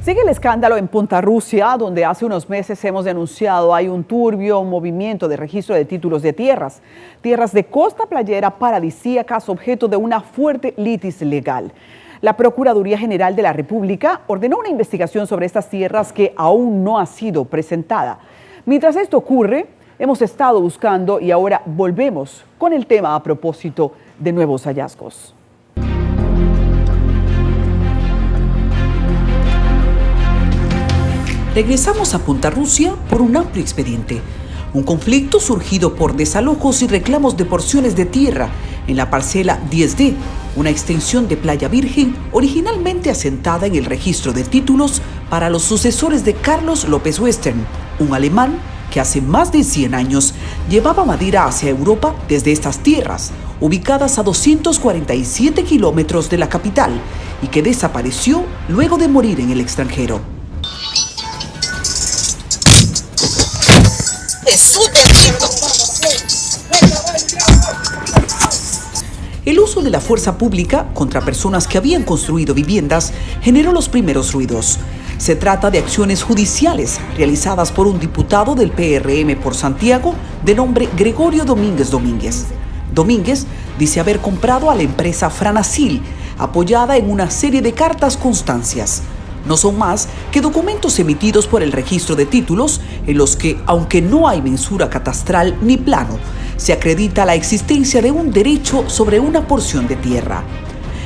Sigue el escándalo en Punta Rusia, donde hace unos meses hemos denunciado hay un turbio movimiento de registro de títulos de tierras. Tierras de costa playera paradisíacas, objeto de una fuerte litis legal. La Procuraduría General de la República ordenó una investigación sobre estas tierras que aún no ha sido presentada. Mientras esto ocurre, hemos estado buscando y ahora volvemos con el tema a propósito de nuevos hallazgos. Regresamos a Punta Rusia por un amplio expediente. Un conflicto surgido por desalojos y reclamos de porciones de tierra en la parcela 10D, una extensión de Playa Virgen originalmente asentada en el registro de títulos para los sucesores de Carlos López Western, un alemán que hace más de 100 años llevaba madera hacia Europa desde estas tierras, ubicadas a 247 kilómetros de la capital y que desapareció luego de morir en el extranjero. El uso de la fuerza pública contra personas que habían construido viviendas generó los primeros ruidos. Se trata de acciones judiciales realizadas por un diputado del PRM por Santiago de nombre Gregorio Domínguez Domínguez. Domínguez dice haber comprado a la empresa Franacil, apoyada en una serie de cartas constancias. No son más que documentos emitidos por el registro de títulos en los que, aunque no hay mensura catastral ni plano, se acredita la existencia de un derecho sobre una porción de tierra.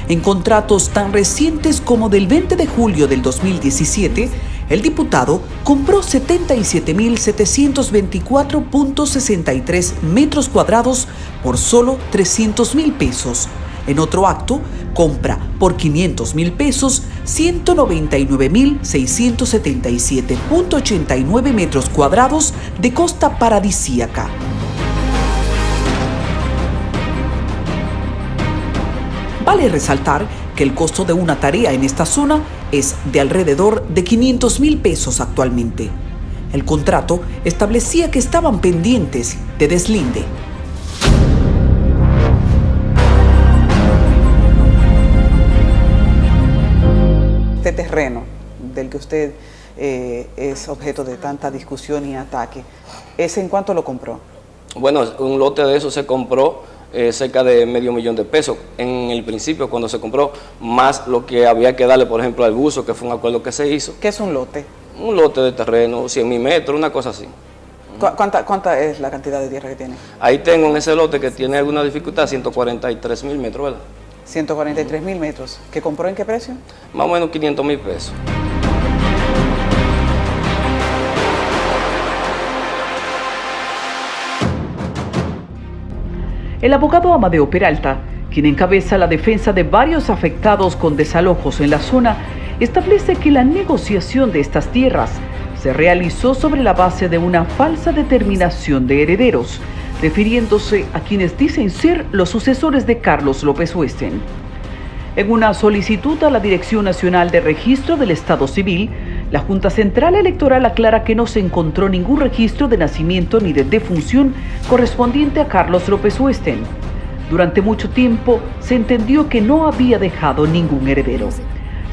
En contratos tan recientes como del 20 de julio del 2017, el diputado compró 77.724.63 metros cuadrados por solo 300.000 pesos. En otro acto, compra por 500.000 pesos 199.677.89 metros cuadrados de costa paradisíaca. Vale resaltar que el costo de una tarea en esta zona es de alrededor de 500.000 pesos actualmente. El contrato establecía que estaban pendientes de deslinde. Este terreno del que usted es objeto de tanta discusión y ataque, ¿ese en cuánto lo compró? Bueno, un lote de eso se compró cerca de $500,000 de pesos en el principio cuando se compró, más lo que había que darle, por ejemplo, al buzo, que fue un acuerdo que se hizo. ¿Qué es un lote? Un lote de terreno, 100.000 metros, una cosa así. ¿Cuánta es la cantidad de tierra que tiene? Ahí tengo en ese lote que tiene alguna dificultad, 143.000 metros, ¿verdad? 143.000 metros. ¿Que compró en qué precio? Más o menos 500.000 pesos. El abogado Amadeo Peralta, quien encabeza la defensa de varios afectados con desalojos en la zona, establece que la negociación de estas tierras se realizó sobre la base de una falsa determinación de herederos, refiriéndose a quienes dicen ser los sucesores de Carlos López Western. En una solicitud a la Dirección Nacional de Registro del Estado Civil, la Junta Central Electoral aclara que no se encontró ningún registro de nacimiento ni de defunción correspondiente a Carlos López Western. Durante mucho tiempo se entendió que no había dejado ningún heredero.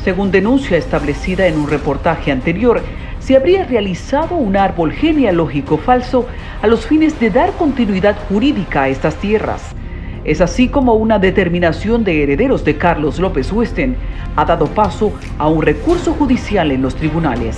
Según denuncia establecida en un reportaje anterior, se habría realizado un árbol genealógico falso a los fines de dar continuidad jurídica a estas tierras. Es así como una determinación de herederos de Carlos López Western ha dado paso a un recurso judicial en los tribunales.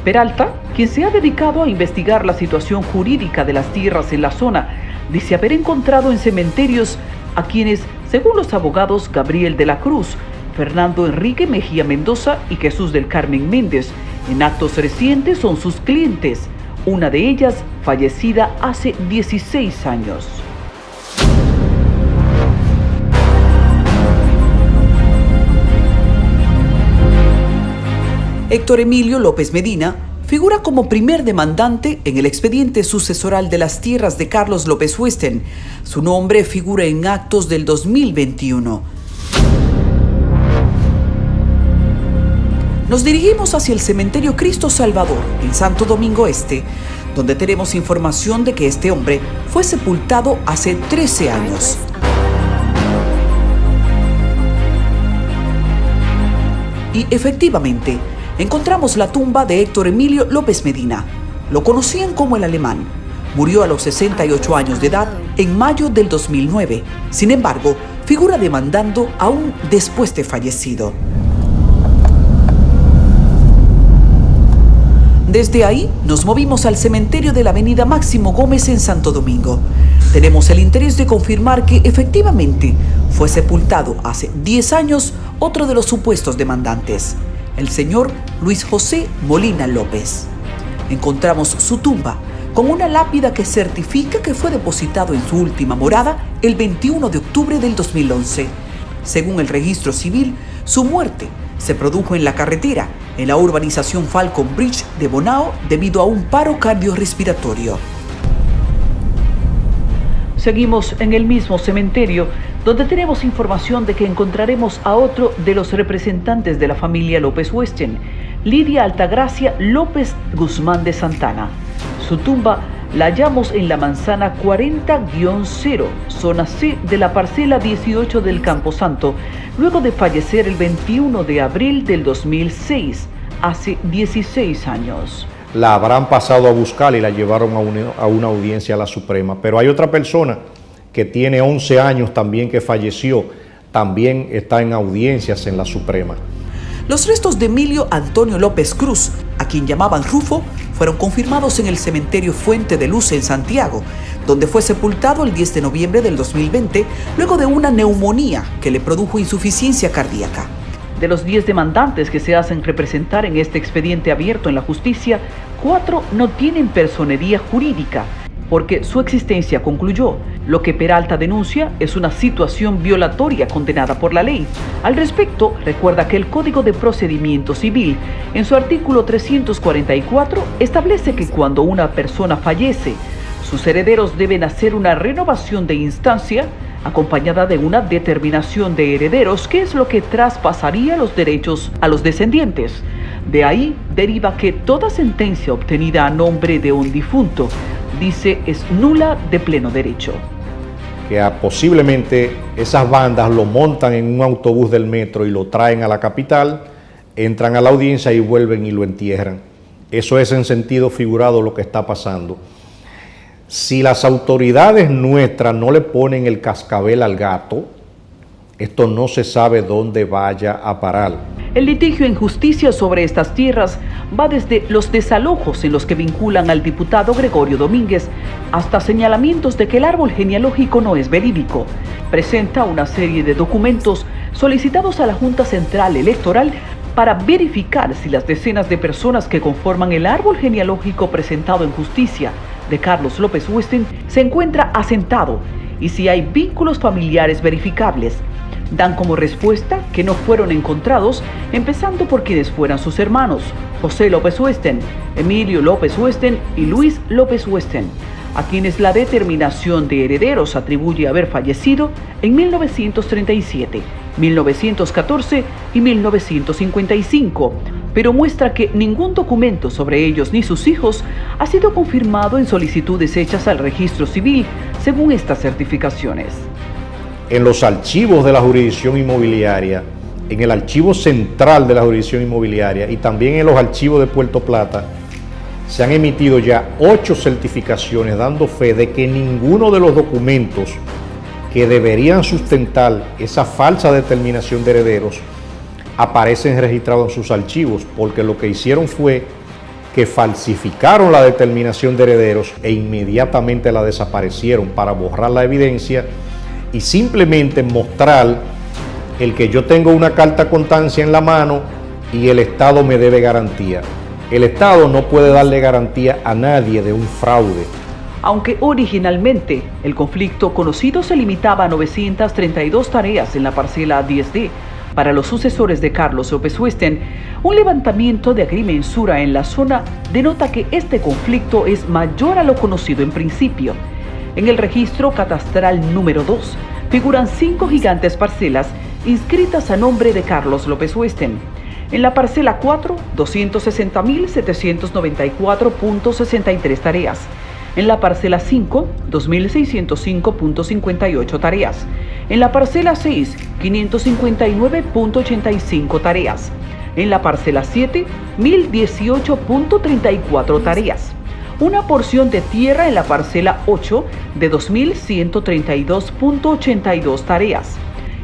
Peralta, quien se ha dedicado a investigar la situación jurídica de las tierras en la zona, dice haber encontrado en cementerios a quienes, según los abogados Gabriel de la Cruz, Fernando Enrique Mejía Mendoza y Jesús del Carmen Méndez, en actos recientes son sus clientes, una de ellas fallecida hace 16 años. Héctor Emilio López Medina figura como primer demandante en el expediente sucesoral de las tierras de Carlos López Western. Su nombre figura en actos del 2021. Nos dirigimos hacia el cementerio Cristo Salvador, en Santo Domingo Este, donde tenemos información de que este hombre fue sepultado hace 13 años. Y efectivamente, encontramos la tumba de Héctor Emilio López Medina. Lo conocían como el Alemán. Murió a los 68 años de edad en mayo del 2009. Sin embargo, figura demandando aún después de fallecido. Desde ahí nos movimos al cementerio de la avenida Máximo Gómez en Santo Domingo. Tenemos el interés de confirmar que efectivamente fue sepultado hace 10 años otro de los supuestos demandantes, el señor Luis José Molina López. Encontramos su tumba con una lápida que certifica que fue depositado en su última morada el 21 de octubre del 2011. Según el registro civil, su muerte se produjo en la carretera, en la urbanización Falcon Bridge de Bonao, debido a un paro cardiorrespiratorio. Seguimos en el mismo cementerio, donde tenemos información de que encontraremos a otro de los representantes de la familia López Westen, Lidia Altagracia López Guzmán de Santana. Su tumba la hallamos en la manzana 40-0, zona C de la parcela 18 del Camposanto, luego de fallecer el 21 de abril del 2006, hace 16 años. La habrán pasado a buscar y la llevaron a una audiencia a la Suprema. Pero hay otra persona que tiene 11 años también que falleció, también está en audiencias en la Suprema. Los restos de Emilio Antonio López Cruz, a quien llamaban Rufo, fueron confirmados en el cementerio Fuente de Luz en Santiago, donde fue sepultado el 10 de noviembre del 2020, luego de una neumonía que le produjo insuficiencia cardíaca. De los 10 demandantes que se hacen representar en este expediente abierto en la justicia, 4 no tienen personería jurídica, porque su existencia concluyó. Lo que Peralta denuncia es una situación violatoria condenada por la ley. Al respecto, recuerda que el Código de Procedimiento Civil, en su artículo 344, establece que cuando una persona fallece, sus herederos deben hacer una renovación de instancia acompañada de una determinación de herederos, que es lo que traspasaría los derechos a los descendientes. De ahí deriva que toda sentencia obtenida a nombre de un difunto, dice, es nula de pleno derecho. Que posiblemente esas bandas lo montan en un autobús del metro y lo traen a la capital, entran a la audiencia y vuelven y lo entierran. Eso es en sentido figurado lo que está pasando. Si las autoridades nuestras no le ponen el cascabel al gato, esto no se sabe dónde vaya a parar. El litigio en justicia sobre estas tierras va desde los desalojos en los que vinculan al diputado Gregorio Domínguez hasta señalamientos de que el árbol genealógico no es verídico. Presenta una serie de documentos solicitados a la Junta Central Electoral para verificar si las decenas de personas que conforman el árbol genealógico presentado en justicia de Carlos López Westen se encuentra asentado y si hay vínculos familiares verificables. Dan como respuesta que no fueron encontrados, empezando por quienes fueran sus hermanos, José López Westen, Emilio López Westen y Luis López Westen, a quienes la determinación de herederos atribuye haber fallecido en 1937, 1914 y 1955, pero muestra que ningún documento sobre ellos ni sus hijos ha sido confirmado en solicitudes hechas al registro civil, según estas certificaciones. En los archivos de la jurisdicción inmobiliaria, en el archivo central de la jurisdicción inmobiliaria y también en los archivos de Puerto Plata, se han emitido ya 8 certificaciones dando fe de que ninguno de los documentos que deberían sustentar esa falsa determinación de herederos aparecen registrados en sus archivos, porque lo que hicieron fue que falsificaron la determinación de herederos e inmediatamente la desaparecieron para borrar la evidencia y simplemente mostrar el que yo tengo una carta constancia en la mano y el Estado me debe garantía. El Estado no puede darle garantía a nadie de un fraude. Aunque originalmente el conflicto conocido se limitaba a 932 tareas en la parcela 10D, para los sucesores de Carlos López Westen, un levantamiento de agrimensura en la zona denota que este conflicto es mayor a lo conocido en principio. En el registro catastral número 2 figuran 5 gigantes parcelas inscritas a nombre de Carlos López Westen. En la parcela 4, 260.794.63 tareas. En la parcela 5, 2.605.58 tareas. En la parcela 6, 559.85 tareas. En la parcela 7, 1.018.34 tareas. Una porción de tierra en la parcela 8 de 2.132.82 tareas.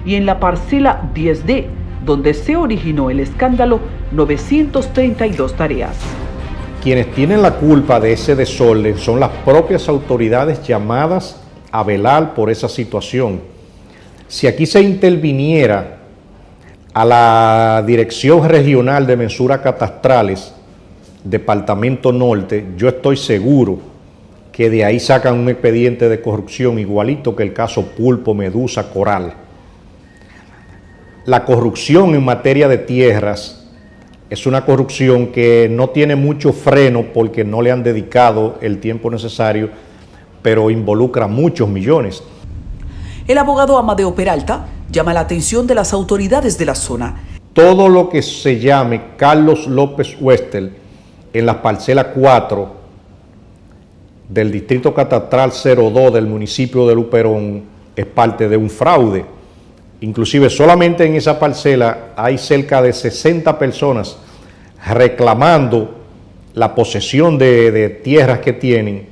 Y en la parcela 10D, donde se originó el escándalo, 932 tareas. Quienes tienen la culpa de ese desorden son las propias autoridades llamadas a velar por esa situación. Si aquí se interviniera a la Dirección Regional de Mensuras Catastrales, Departamento Norte, yo estoy seguro que de ahí sacan un expediente de corrupción igualito que el caso Pulpo, Medusa, Coral. La corrupción en materia de tierras es una corrupción que no tiene mucho freno porque no le han dedicado el tiempo necesario, pero involucra muchos millones. El abogado Amadeo Peralta llama la atención de las autoridades de la zona. Todo lo que se llame Carlos López Westel en la parcela 4 del distrito catastral 02 del municipio de Luperón es parte de un fraude. Inclusive solamente en esa parcela hay cerca de 60 personas reclamando la posesión de tierras que tienen,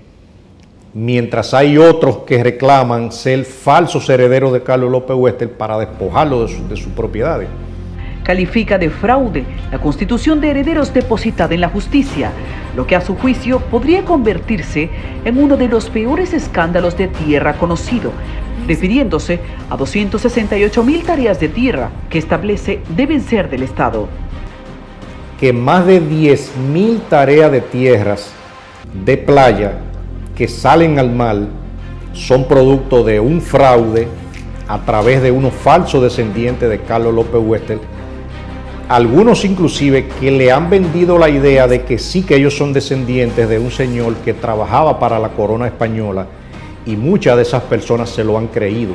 mientras hay otros que reclaman ser falsos herederos de Carlos López Westel para despojarlo de sus propiedades. Califica de fraude la constitución de herederos depositada en la justicia, lo que a su juicio podría convertirse en uno de los peores escándalos de tierra conocido, refiriéndose a 268.000 tareas de tierra que establece deben ser del Estado. Que más de 10.000 tareas de tierras de playa que salen al mar son producto de un fraude a través de unos falsos descendientes de Carlos López Westel. Algunos inclusive que le han vendido la idea de que sí, que ellos son descendientes de un señor que trabajaba para la corona española, y muchas de esas personas se lo han creído.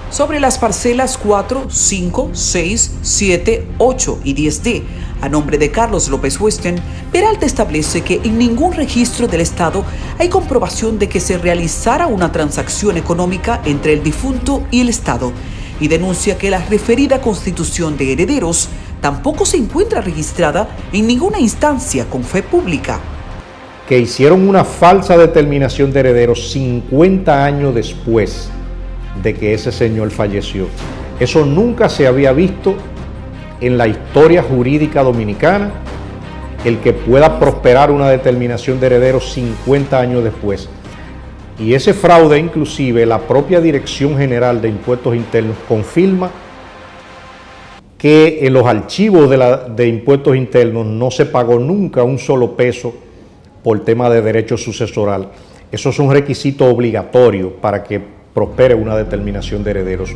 Sobre las parcelas 4, 5, 6, 7, 8 y 10D, a nombre de Carlos López Westel, Peralta establece que en ningún registro del Estado hay comprobación de que se realizara una transacción económica entre el difunto y el Estado, y denuncia que la referida constitución de herederos tampoco se encuentra registrada en ninguna instancia con fe pública. Que hicieron una falsa determinación de herederos 50 años después de que ese señor falleció. Eso nunca se había visto en la historia jurídica dominicana, el que pueda prosperar una determinación de herederos 50 años después. Y ese fraude, inclusive, la propia Dirección General de Impuestos Internos confirma que en los archivos de Impuestos Internos no se pagó nunca un solo peso por tema de derecho sucesoral. Eso es un requisito obligatorio para que prospere una determinación de herederos.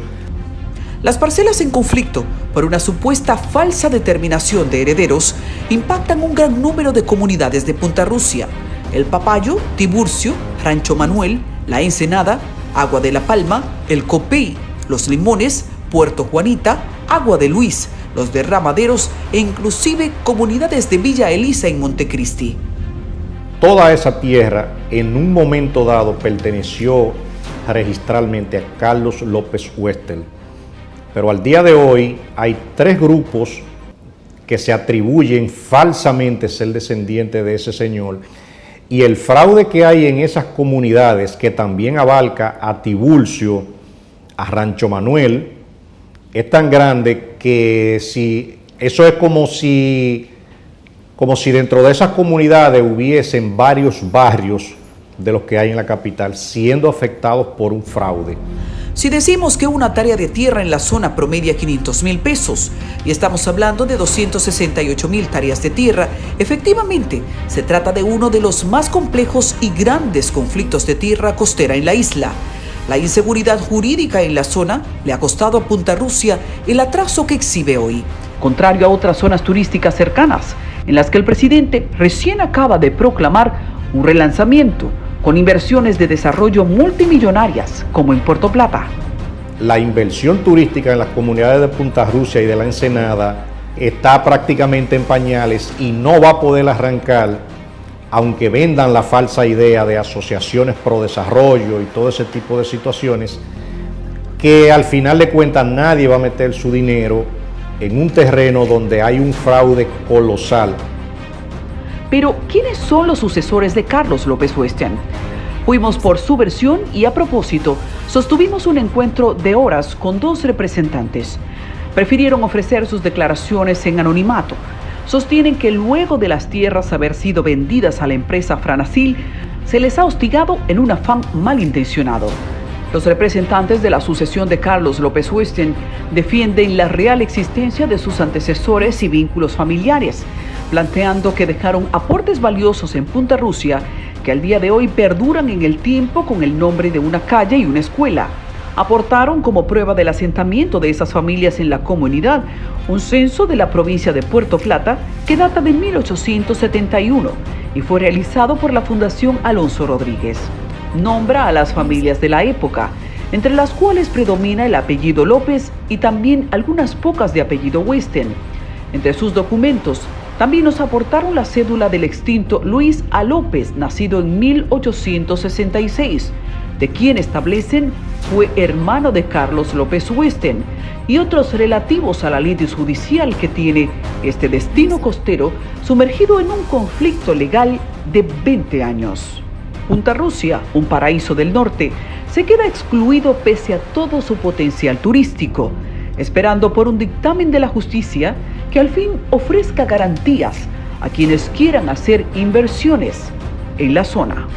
Las parcelas en conflicto por una supuesta falsa determinación de herederos impactan un gran número de comunidades de Punta Rusia: El Papayo, Tiburcio, Rancho Manuel, La Ensenada, Agua de la Palma, El Copey, Los Limones, Puerto Juanita, Agua de Luis, Los Derramaderos e inclusive comunidades de Villa Elisa en Montecristi. Toda esa tierra en un momento dado perteneció registralmente a Carlos López Westel, pero al día de hoy hay 3 grupos que se atribuyen falsamente ser descendientes de ese señor, y el fraude que hay en esas comunidades, que también abarca a Tiburcio, a Rancho Manuel, es tan grande que eso es como si dentro de esas comunidades hubiesen varios barrios de los que hay en la capital siendo afectados por un fraude. Si decimos que una tarea de tierra en la zona promedia 500.000 pesos y estamos hablando de 268.000 tareas de tierra, efectivamente se trata de uno de los más complejos y grandes conflictos de tierra costera en la isla. La inseguridad jurídica en la zona le ha costado a Punta Rusia el atraso que exhibe hoy. Contrario a otras zonas turísticas cercanas, en las que el presidente recién acaba de proclamar un relanzamiento con inversiones de desarrollo multimillonarias, como en Puerto Plata. La inversión turística en las comunidades de Punta Rusia y de La Ensenada está prácticamente en pañales y no va a poder arrancar, aunque vendan la falsa idea de asociaciones pro desarrollo y todo ese tipo de situaciones, que al final de cuentas nadie va a meter su dinero en un terreno donde hay un fraude colosal. Pero, ¿quiénes son los sucesores de Carlos López Huesten? Fuimos por su versión y, a propósito, sostuvimos un encuentro de horas con dos representantes. Prefirieron ofrecer sus declaraciones en anonimato. Sostienen que luego de las tierras haber sido vendidas a la empresa Franacil, se les ha hostigado en un afán malintencionado. Los representantes de la sucesión de Carlos López Huesten defienden la real existencia de sus antecesores y vínculos familiares, planteando que dejaron aportes valiosos en Punta Rusia que al día de hoy perduran en el tiempo con el nombre de una calle y una escuela. Aportaron como prueba del asentamiento de esas familias en la comunidad un censo de la provincia de Puerto Plata que data de 1871 y fue realizado por la Fundación Alonso Rodríguez. Nombra a las familias de la época, entre las cuales predomina el apellido López y también algunas pocas de apellido Huesten. Entre sus documentos también nos aportaron la cédula del extinto Luis A. López, nacido en 1866, de quien establecen fue hermano de Carlos López Huesten, y otros relativos a la litis judicial que tiene este destino costero sumergido en un conflicto legal de 20 años. Punta Rusia, un paraíso del norte, se queda excluido pese a todo su potencial turístico, esperando por un dictamen de la justicia que al fin ofrezca garantías a quienes quieran hacer inversiones en la zona.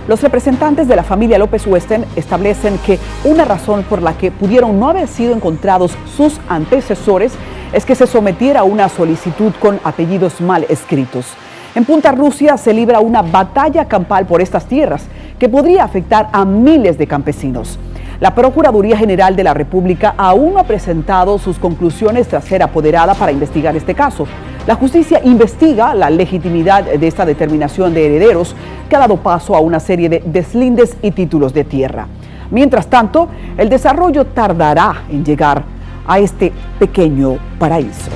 Los representantes de la familia López Huesten establecen que una razón por la que pudieron no haber sido encontrados sus antecesores es que se sometiera a una solicitud con apellidos mal escritos. En Punta Rusia se libra una batalla campal por estas tierras que podría afectar a miles de campesinos. La Procuraduría General de la República aún no ha presentado sus conclusiones tras ser apoderada para investigar este caso. La justicia investiga la legitimidad de esta determinación de herederos que ha dado paso a una serie de deslindes y títulos de tierra. Mientras tanto, el desarrollo tardará en llegar a este pequeño paraíso.